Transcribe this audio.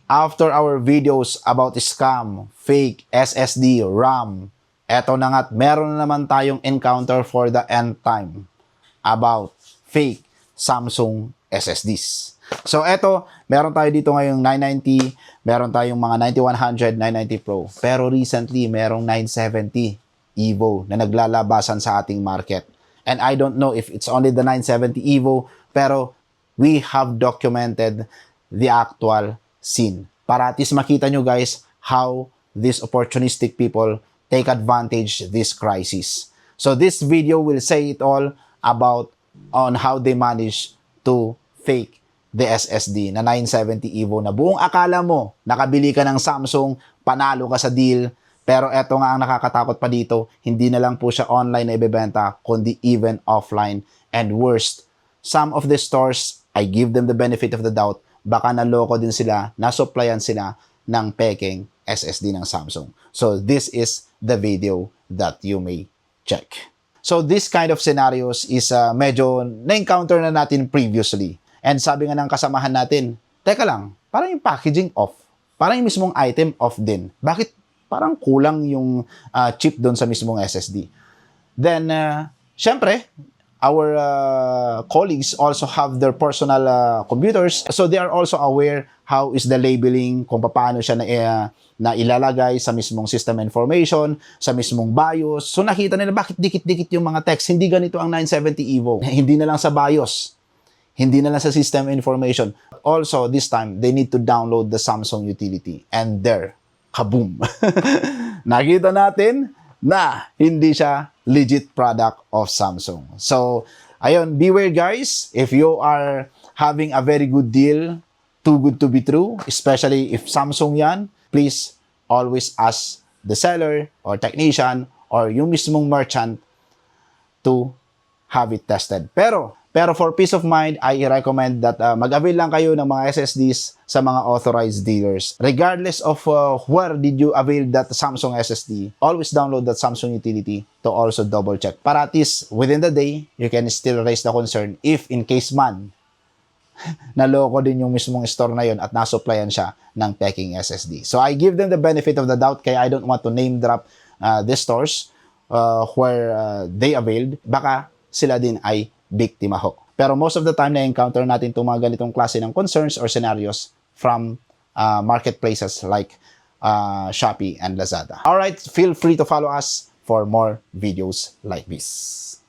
After our videos about scam, fake, SSD, RAM, eto na nga't meron na naman tayong encounter for the end time about fake Samsung SSDs. So eto, meron tayo dito ngayong 990, meron tayong mga 9100, 990 Pro. Pero recently, merong 970 Evo na naglalabasan sa ating market. And I don't know if it's only the 970 Evo, pero we have documented the actual scene. Para at least makita nyo guys how these opportunistic people take advantage this crisis. So this video will say it all about on how they manage to fake the SSD na 970 Evo na buong akala mo nakabili ka ng Samsung, panalo ka sa deal, pero eto nga ang nakakatakot pa dito, hindi na lang po siya online na ibebenta, kundi even offline. And worst, some of the stores, I give them the benefit of the doubt, baka naloko din sila, nasupplyan sila ng peking SSD ng Samsung. So this is the video that you may check. So this kind of scenarios is medyo na-encounter na natin previously. And sabi nga ng kasamahan natin, teka lang, parang yung packaging off. Parang yung mismong item off din. Bakit parang kulang yung chip doon sa mismong SSD? Then, syempre, our colleagues also have their personal computers. So they are also aware how is the labeling, kung paano siya na ilalagay sa mismong system information, sa mismong BIOS. So nakita nila bakit dikit-dikit yung mga text. Hindi ganito ang 970 Evo. Hindi na lang sa BIOS. Hindi na lang sa system information. Also, this time, they need to download the Samsung utility. And there, kaboom! Nakita natin na hindi siya legit product of Samsung. So, ayun, beware guys. If you are having a very good deal, too good to be true, especially if Samsung yan, please always ask the seller or technician or yung mismong merchant to have it tested. Pero for peace of mind, I recommend that mag-avail lang kayo ng mga SSDs sa mga authorized dealers. Regardless of where did you avail that Samsung SSD, always download that Samsung utility to also double check. Para at least within the day, you can still raise the concern if in case man, naloko din yung mismong store na yun at nasupplyan siya ng peking SSD. So I give them the benefit of the doubt kaya I don't want to name drop the stores where they availed. Baka sila din ay biktima ho. Pero most of the time na-encounter natin itong mga ganitong klase ng concerns or scenarios from marketplaces like Shopee and Lazada. Alright, feel free to follow us for more videos like this.